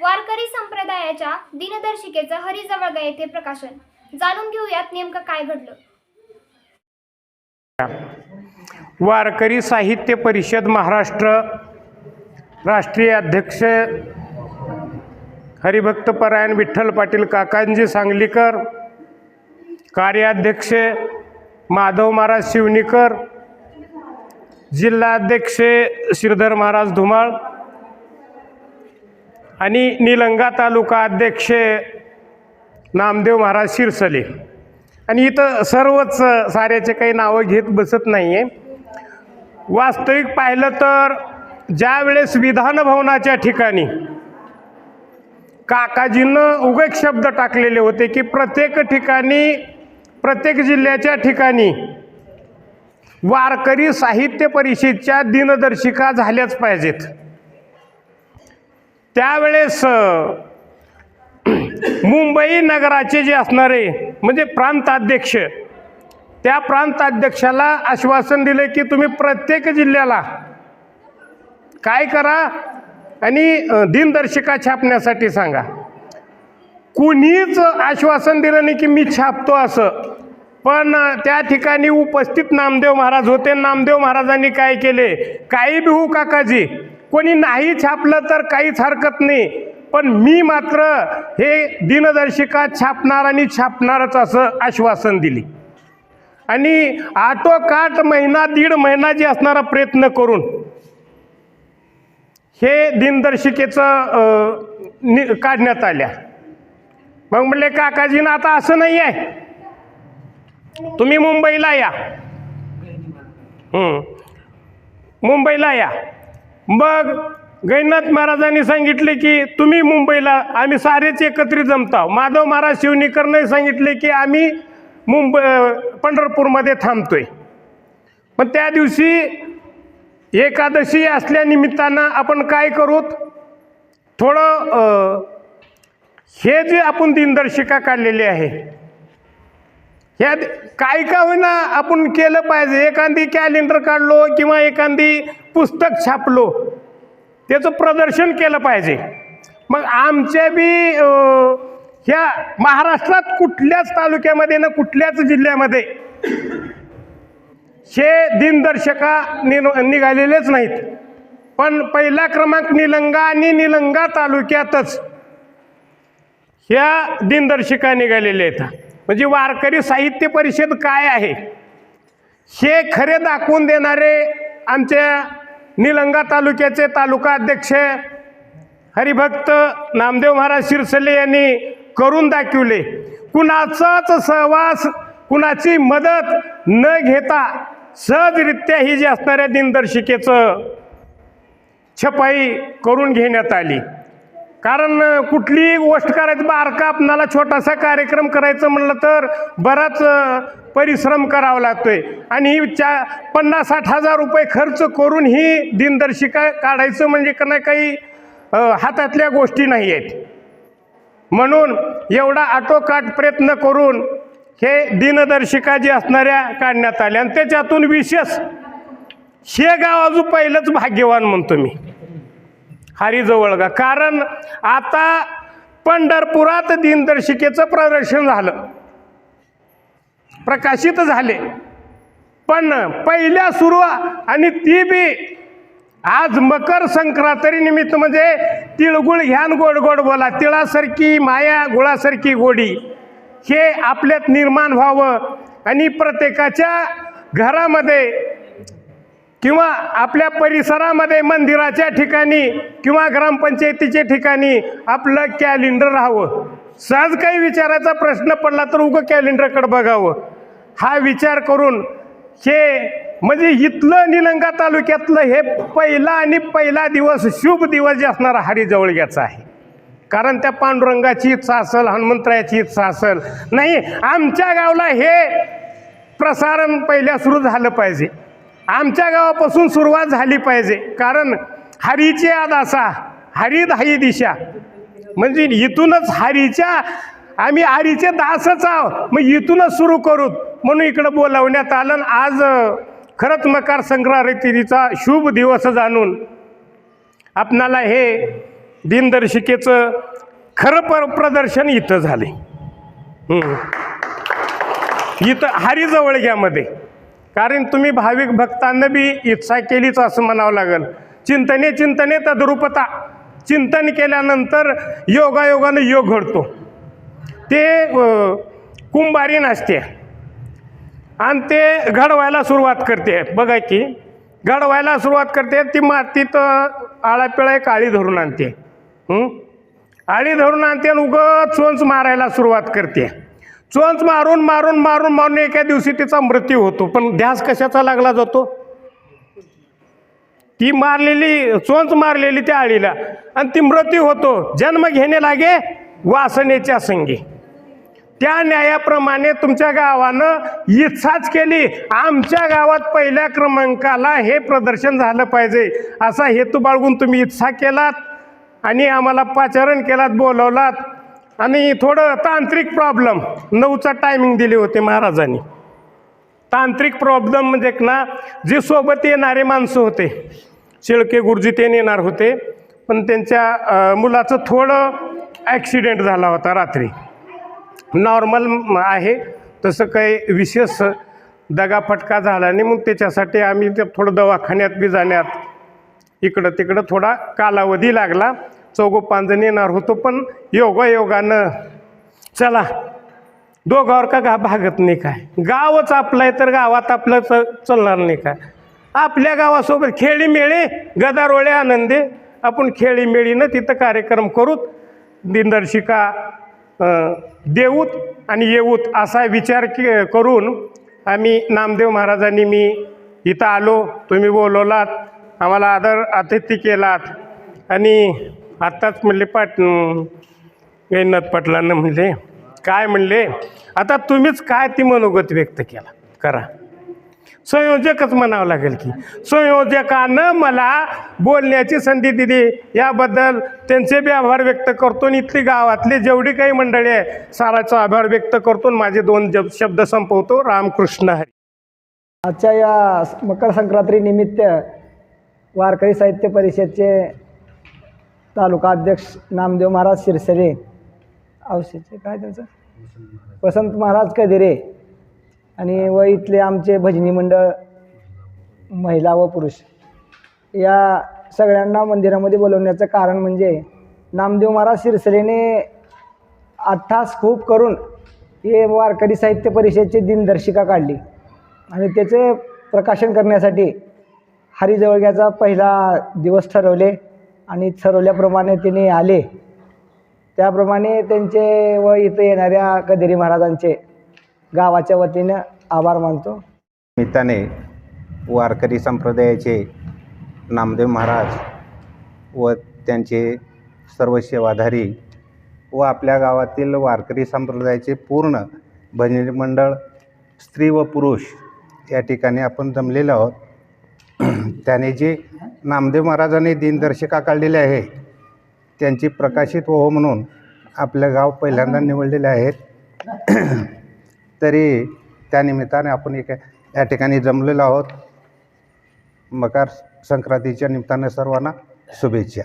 वारकरी संप्रदायाच्या दिनदर्शिकेचं हरिजवळगा येथे प्रकाशन. जाणून घेऊयात नेमकं काय घडलं. वारकरी साहित्य परिषद महाराष्ट्र राष्ट्रीय अध्यक्ष हरिभक्तपरायण विठ्ठल पाटील काकांजी सांगलीकर, कार्याध्यक्ष माधव महाराज शिवनीकर, जिल्हाध्यक्ष श्रीधर महाराज धुमाळ आणि निलंगा तालुका अध्यक्ष नामदेव महाराज शिरसले. आणि इथं सर्वच साऱ्याचे काही नावं घेत बसत नाही आहे. वास्तविक पाहिलं तर ज्या वेळेस विधान भवनाच्या ठिकाणी काकाजींनं उगेच शब्द टाकलेले होते की प्रत्येक ठिकाणी, प्रत्येक जिल्ह्याच्या ठिकाणी वारकरी साहित्य परिषदेच्या दिनदर्शिका झाल्याच पाहिजेत. त्यावेळेस मुंबई नगराचे जे असणारे म्हणजे प्रांताध्यक्ष, त्या प्रांताध्यक्षाला आश्वासन दिले की तुम्ही प्रत्येक जिल्ह्याला काय करा आणि दिनदर्शिका छापण्यासाठी सांगा. कुणीच आश्वासन दिलं नाही की मी छापतो असं. पण त्या ठिकाणी उपस्थित नामदेव महाराज होते. नामदेव महाराजांनी काय केले, काही बी हो काकाजी, कोणी नाही छापलं तर काहीच हरकत नाही, पण मी मात्र हे दिनदर्शिका छापणार आणि छापणारच असं आश्वासन दिले. आणि आटोकाट महिना दीड महिना जे असणारा प्रयत्न करून हे दिनदर्शिकेचं काढण्यात आल्या. मग म्हणले काकाजीनं आता असं नाही आहे, तुम्ही मुंबईला या, मुंबईला या. मग गैनाथ महाराजांनी सांगितले की तुम्ही मुंबईला, आम्ही सारेच एकत्रित जमतो. माधव महाराज शिवनीकरने सांगितले की आम्ही पंढरपूरमध्ये थांबतोय. पण त्या दिवशी एकादशी असल्या निमित्तानं आपण काय करू, थोडं हे जे आपण दिनदर्शिका काढलेली आहे ह्या काय का होईना आपण केलं पाहिजे. एखादी कॅलेंडर काढलो किंवा एखादी पुस्तक छापलो, त्याचं प्रदर्शन केलं पाहिजे. मग आमच्या बी ह्या महाराष्ट्रात कुठल्याच तालुक्यामध्ये ना कुठल्याच जिल्ह्यामध्ये हे दिनदर्शिका निघालेलेच नाहीत. पण पहिला क्रमांक निलंगा आणि निलंगा तालुक्यातच ह्या दिनदर्शिका निघालेल्या आहेत. म्हणजे वारकरी साहित्य परिषद काय आहे हे खरे दाखवून देणारे आमच्या निलंगा तालुक्याचे तालुका अध्यक्ष हरिभक्त नामदेव महाराज शिरसले यांनी करून दाखवले. कुणाचाच सहवास, कुणाची मदत न घेता सहजरित्या ही जी असणाऱ्या दिनदर्शिकेचं छपाई करून घेण्यात आली. कारण कुठलीही गोष्ट करायचं, बारका आपणाला छोटासा कार्यक्रम करायचं म्हणलं तर बराच परिश्रम करावा लागतोय. आणि ही 50-60 हजार रुपये खर्च करून ही दिनदर्शिका काढायचं म्हणजे काही हातातल्या गोष्टी नाही आहेत. म्हणून एवढा आटोकाट प्रयत्न करून हे दिनदर्शिका जी असणाऱ्या काढण्यात आल्या. आणि त्याच्यातून विशेष हे गाव अजून पहिलंच भाग्यवान म्हणतो मी, हरिजवळगा. कारण आता पंढरपुरात दिनदर्शिकेचं प्रदर्शन झालं, प्रकाशित झाले. पण पहिल्या सुरू आणि ती बी आज मकर संक्रांती निमित्त म्हणजे तिळगुळ घ्यान गोड गोड बोला, तिळासारखी माया गुळासारखी गोडी हे आपल्यात निर्माण व्हावं. आणि प्रत्येकाच्या घरामध्ये किंवा आपल्या परिसरामध्ये, मंदिराच्या ठिकाणी किंवा ग्रामपंचायतीच्या ठिकाणी आपलं कॅलेंडर राहावं. सहज काही विचारायचा प्रश्न पडला तर उगं कॅलेंडरकडे बघावं, हा विचार करून हे म्हणजे इथलं निलंगा तालुक्यातलं हे पहिला दिवस, शुभ दिवस जे असणारा हरिजवळग्याचा आहे. कारण त्या पांडुरंगाची इच्छा असेल, हनुमंतरायाची इच्छा असेल, नाही आमच्या गावला हे प्रसारण पहिल्या सुरू झालं पाहिजे, आमच्या गावापासून सुरुवात झाली पाहिजे. कारण हरीची आदासा, हरिधाई दिशा, म्हणजे इथूनच हरीच्या, आम्ही हरीचे दासच आहोत, मग इथूनच सुरू करू म्हणून इकडं बोलावण्यात आलं. आज खरंच मकर संक्रांतीचा शुभ दिवस जाणून आपणाला हे दिनदर्शिकेचं खरं प्रदर्शन इथं झाले. इथं हरिजवळग्यामध्ये. कारण तुम्ही भाविक भक्तांना बी इच्छा केलीच असं म्हणावं लागेल. चिंतने चिंतने तद्रूपता. चिंतन केल्यानंतर योगायोगानं योग घडतो. ते कुंभारी नसते आणि ते घडवायला सुरुवात करते. बघा की घडवायला सुरुवात करते, ती मातीत आळापिळा काळी धरून आणते. आळी धरून आणते आणि उगत चोंच मारायला सुरुवात करते. चोंच मारून मारून मारून मारून एका दिवशी तिचा मृत्यू होतो. पण ध्यास कशाचा लागला जातो? ती मारलेली चोंच मारलेली त्या आळीला आणि ती मृत्यू होतो. जन्म घेणे लागे वासनेच्या संगी. त्या न्यायाप्रमाणे तुमच्या गावानं इच्छाच केली, आमच्या गावात पहिल्या क्रमांकाला हे प्रदर्शन झालं पाहिजे असा हेतू बाळगून तुम्ही इच्छा केलात आणि आम्हाला पाचारण केलात, बोलवलात. आणि थोडं तांत्रिक प्रॉब्लेम 9चा टायमिंग दिले होते महाराजांनी. तांत्रिक प्रॉब्लेम म्हणजे ना, जे सोबत येणारे माणसं होते, शेळके गुरुजी ते येणार होते, पण त्यांच्या मुलाचं थोडं ॲक्सिडेंट झाला होता रात्री. नॉर्मल आहे, तसं काही विशेष दगाफटका झाला नाही. मग त्याच्यासाठी आम्ही ते थोडं दवाखान्यात बी जाण्यात इकडं तिकडं थोडा कालावधी लागला. 4-5 जण येणार होतो, पण योगायोगानं चला दोघावर का भागत नाही काय. गावच आपलं आहे तर गावात आपलं चालणार नाही काय. आपल्या गावासोबत खेळीमेळी गदारोळे आनंदे आपण खेळीमेळीनं तिथं कार्यक्रम करूत, दिनदर्शिका देऊत आणि येऊत असा विचार करून आम्ही नामदेव महाराजांनी मी इथं आलो. तुम्ही बोलवलात, आम्हाला आदर अतिथी केलात. आणि आत्ताच म्हणले गैनाथ पाटलांना म्हणले काय म्हणले, आता तुम्हीच काय ती मनोगत व्यक्त केला करा. संयोजकच म्हणावं लागेल की संयोजकानं मला बोलण्याची संधी दिली, याबद्दल त्यांचे बी आभार व्यक्त करतो. आणि इथली गावातली जेवढी काही मंडळी आहे साराचा आभार व्यक्त करतो. माझे 2 शब्द संपवतो. रामकृष्ण हरी. आजच्या या मकर संक्रांती निमित्त वारकरी साहित्य परिषदचे तालुका अध्यक्ष नामदेव महाराज शिरसले, औषधचे काय त्याचं वसंत महाराज कदिरे आणि व इथले आमचे भजनी मंडळ महिला व पुरुष, या सगळ्यांना मंदिरामध्ये बोलवण्याचं कारण म्हणजे नामदेव महाराज शिरसलेने अट्टास खूप करून हे वारकरी साहित्य परिषदेची दिनदर्शिका काढली आणि त्याचे प्रकाशन करण्यासाठी हरिजवळग्याचा पहिला दिवस ठरवले आणि ठरवल्याप्रमाणे तिने आले. त्याप्रमाणे त्यांचे व इथं येणाऱ्या कदिरी महाराजांचे गावाच्या वतीनं आभार मानतो. निमित्ताने वारकरी संप्रदायाचे नामदेव महाराज व त्यांचे सर्व सेवाधारी व आपल्या गावातील वारकरी संप्रदायाचे पूर्ण भजनी मंडळ स्त्री व पुरुष या ठिकाणी आपण जमलेलो आहोत. त्याने जे नामदेव महाराजांनी दिनदर्शिका काढलेली आहे त्यांची प्रकाशित व्हावं म्हणून आपलं गाव पहिल्यांदा निवडलेले आहेत. तरी त्यानिमित्ताने आपण या ठिकाणी जमलेलो आहोत. मकर संक्रांतीच्या निमित्ताने सर्वांना शुभेच्छा.